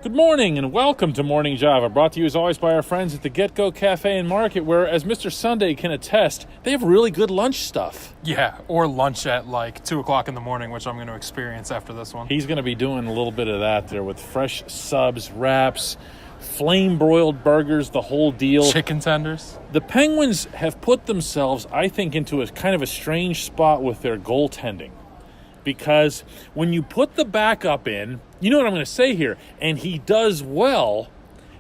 Good morning and welcome to Morning Java, brought to you as always by our friends at the Get-Go Cafe and Market, where, as Mr. Sunday can attest, they have really good lunch stuff. Yeah, or lunch at like 2 o'clock in the morning, which I'm going to experience after this one. He's going to be doing a little bit of that there with fresh subs, wraps, flame-broiled burgers, the whole deal. Chicken tenders. The Penguins have put themselves, I think, into a kind of a strange spot with their goaltending. Because when you put the backup in, you know what I'm going to say here, and he does well,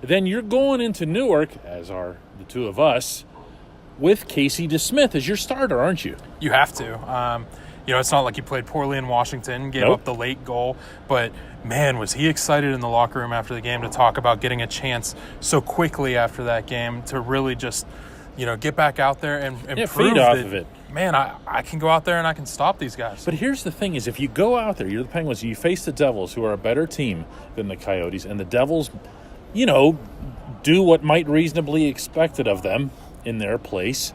then you're going into Newark, as are the two of us, with Casey DeSmith as your starter, aren't you? You have to. It's not like he played poorly in Washington, gave up the late goal, but man, was he excited in the locker room after the game to talk about getting a chance so quickly after that game to really just, get back out there and prove feed off of it. Man, I can go out there and I can stop these guys. But here's the thing is, if you go out there, you're the Penguins, you face the Devils, who are a better team than the Coyotes, and the Devils, do what might reasonably expected of them in their place.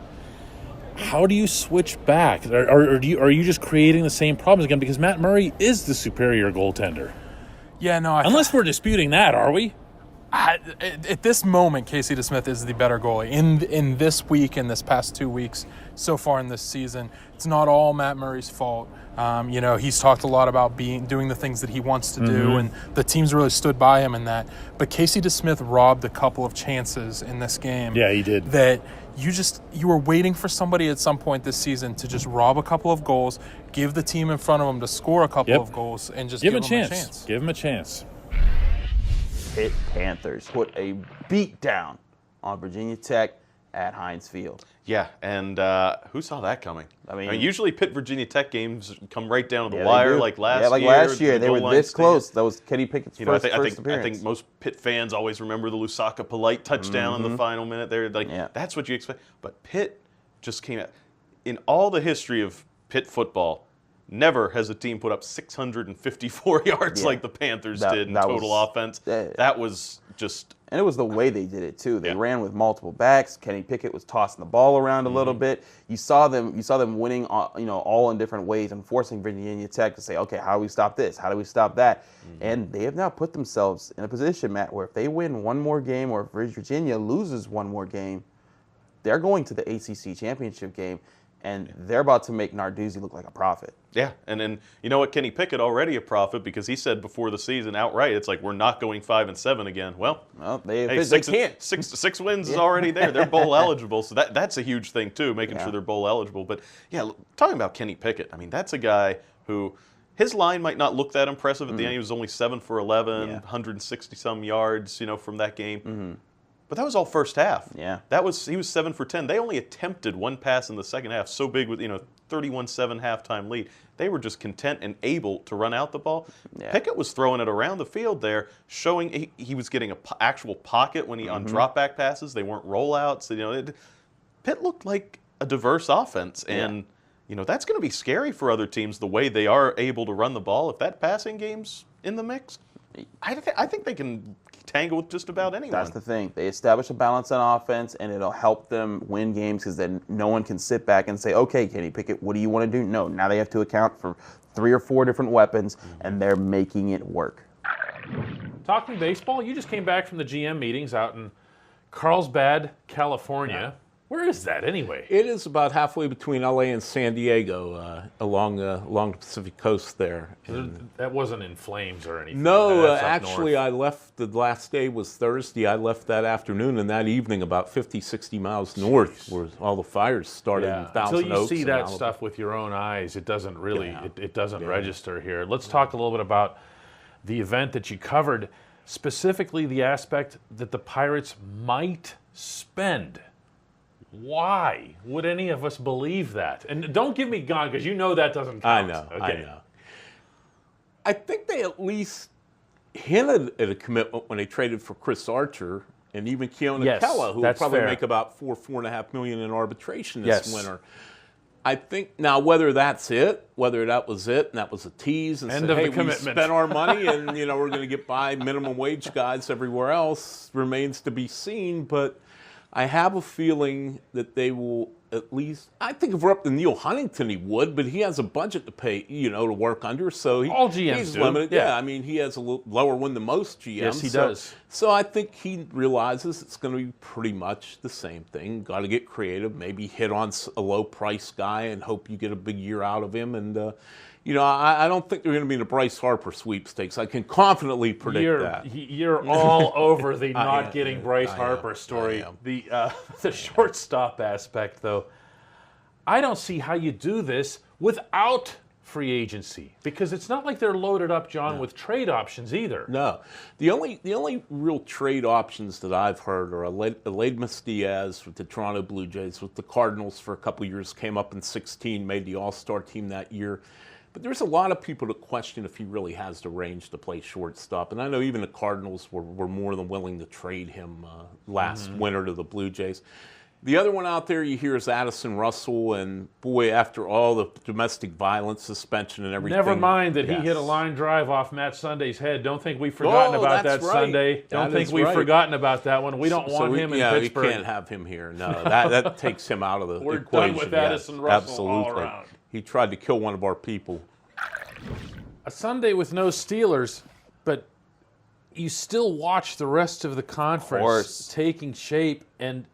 How do you switch back? Or are you just creating the same problems again? Because Matt Murray is the superior goaltender. Yeah, no. Unless we're disputing that, are we? At this moment, Casey DeSmith is the better goalie. In this week, in this past 2 weeks, so far in this season, it's not all Matt Murray's fault. He's talked a lot about doing the things that he wants to do, and the team's really stood by him in that. But Casey DeSmith robbed a couple of chances in this game. Yeah, he did. That you were waiting for somebody at some point this season to just rob a couple of goals, give the team in front of him to score a couple of goals, and just give him a chance. Give him a chance. Pitt Panthers put a beatdown on Virginia Tech at Heinz Field. Yeah, and who saw that coming? I mean, usually Pitt-Virginia Tech games come right down to the wire, like last year. Yeah, like last year. They were this close. That was Kenny Pickett's first appearance. I think most Pitt fans always remember the Lusaka Polite touchdown in the final minute there. That's what you expect. But Pitt just came out. In all the history of Pitt football, never has a team put up 654 yards like the Panthers did in total offense. That was just... And it was the way they did it, too. They ran with multiple backs. Kenny Pickett was tossing the ball around a little bit. You saw them winning, all in different ways and forcing Virginia Tech to say, okay, how do we stop this? How do we stop that? And they have now put themselves in a position, Matt, where if they win one more game or if Virginia loses one more game, they're going to the ACC championship game. And they're about to make Narduzzi look like a prophet. Yeah, and then you know what, Kenny Pickett already a prophet because he said before the season outright, it's like we're not going 5-7 again. Well, they can't. Six wins is already there. They're bowl eligible, so that's a huge thing too, making sure they're bowl eligible. But yeah, talking about Kenny Pickett, I mean that's a guy who his line might not look that impressive at the end. He was only 7 for 11, 160 some yards, from that game. But that was all first half. Yeah. He was 7 for 10. They only attempted one pass in the second half, so big with 31-7 halftime lead. They were just content and able to run out the ball. Yeah. Pickett was throwing it around the field there, showing he was getting an actual pocket when he on drop back passes. They weren't rollouts. Pitt looked like a diverse offense, and that's going to be scary for other teams the way they are able to run the ball. If that passing game's in the mix, I think they can tangle with just about anyone. That's the thing. They establish a balance on offense, and it'll help them win games because then no one can sit back and say, okay, Kenny Pickett, what do you want to do? No, now they have to account for 3 or 4 different weapons, and they're making it work. Talking baseball, you just came back from the GM meetings out in Carlsbad, California. Where is that anyway? It is about halfway between LA and San Diego, along the Pacific coast there. That wasn't in flames or anything. No, actually, I left. The last day was Thursday. I left that afternoon, and that evening, about 50, 60 miles north, where all the fires started in Thousand Until you Oaks see that Alabama. stuff with your own eyes, it doesn't really, it doesn't register here. Let's talk a little bit about the event that you covered, specifically the aspect that the Pirates might spend. Why would any of us believe that? And don't give me gone because that doesn't count. I know. I think they at least hinted at a commitment when they traded for Chris Archer and even Keona Kella, who will probably make about $4.5 million in arbitration this winter. I think now whether that's it, whether that was it, and that was a tease, and said, hey, we spent our money, and we're going to get by minimum wage guys everywhere else, remains to be seen. But I have a feeling that they will at least. I think if we're up to Neil Huntington, he would, but he has a budget to pay, to work under. So all GMs he's do. limited. Yeah, I mean, he has a lower one than most GMs. Yes, he does. So I think he realizes it's going to be pretty much the same thing. Got to get creative. Maybe hit on a low price guy and hope you get a big year out of him. And I don't think they're going to be in a Bryce Harper sweepstakes. I can confidently predict that. You're all over the not getting Bryce Harper story. The shortstop aspect, though, I don't see how you do this without free agency, because it's not like they're loaded up, John, with trade options either. No. The only real trade options that I've heard are Aledmus Diaz with the Toronto Blue Jays, with the Cardinals for a couple years, came up in 16, made the All-Star team that year. But there's a lot of people that question if he really has the range to play shortstop. And I know even the Cardinals were more than willing to trade him last winter to the Blue Jays. The other one out there you hear is Addison Russell, and boy, after all the domestic violence suspension and everything. Never mind that he hit a line drive off Matt Sunday's head. Don't think we've forgotten about that Sunday. Don't think we've forgotten about that one. We don't want him in Pittsburgh. We can't have him here. No, that takes him out of the We're equation. Done with Addison Russell absolutely. all around. He tried to kill one of our people. A Sunday with no Steelers, but you still watch the rest of the conference taking shape. And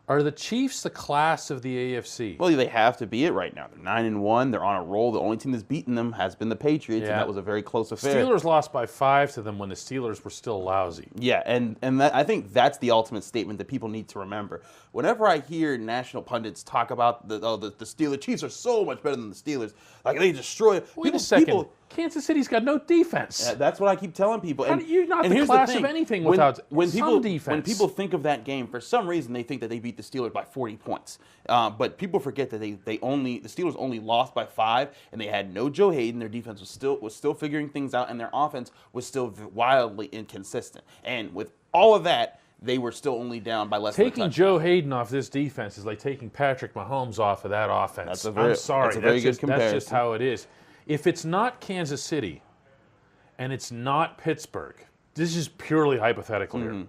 are the Chiefs the class of the AFC? Well, they have to be it right now. They're 9-1. They're on a roll. The only team that's beaten them has been the Patriots, and that was a very close affair. Steelers lost by 5 to them when the Steelers were still lousy. Yeah, and I think that's the ultimate statement that people need to remember. Whenever I hear national pundits talk about the Steelers, Chiefs are so much better than the Steelers. Like, they destroy. Wait a second. Kansas City's got no defense. That's what I keep telling people. And you're not the class of anything without some defense. When people think of that game, for some reason they think that they beat the Steelers by 40 points. But people forget that the Steelers only lost by 5, and they had no Joe Hayden. Their defense was still figuring things out, and their offense was still wildly inconsistent. And with all of that, they were still only down by less than a touchdown. Taking Joe Hayden off this defense is like taking Patrick Mahomes off of that offense. I'm sorry. That's a very good comparison. That's just how it is. If it's not Kansas City and it's not Pittsburgh, this is purely hypothetical here.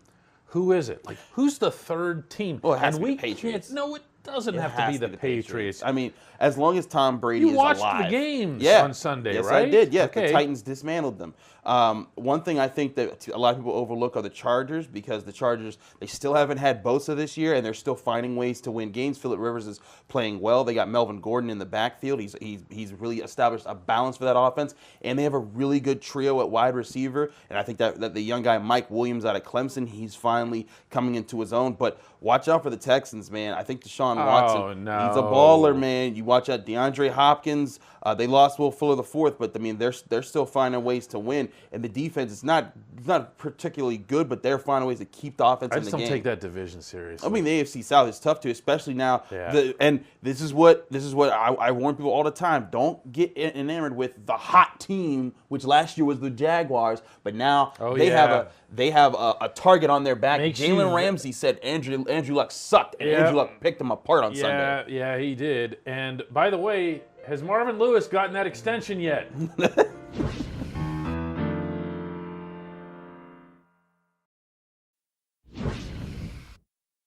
Who is it? Like, who's the third team? Well, it has to be the Patriots. No, it doesn't have to be the Patriots. I mean, as long as Tom Brady is alive. You watched the games on Sunday, yes, right? Yes, I did. Yeah, the Titans dismantled them. One thing I think that a lot of people overlook are the Chargers, because the Chargers, they still haven't had Bosa this year, and they're still finding ways to win games. Phillip Rivers is playing well. They got Melvin Gordon in the backfield. He's really established a balance for that offense, and they have a really good trio at wide receiver. And I think that the young guy Mike Williams out of Clemson, he's finally coming into his own. But watch out for the Texans, man. I think Deshaun Watson, he's a baller, man. You watch out DeAndre Hopkins. They lost Will Fuller IV, but I mean they're still finding ways to win. And the defense is not particularly good, but they're finding ways to keep the offense in the game. I just don't take that division seriously. I mean, the AFC South is tough too, especially now. Yeah. And this is what I warn people all the time: don't get enamored with the hot team, which last year was the Jaguars, but now they have a target on their back. Jalen Ramsey said Andrew Luck sucked, and Andrew Luck picked him apart on Sunday. Yeah, he did. And by the way, has Marvin Lewis gotten that extension yet?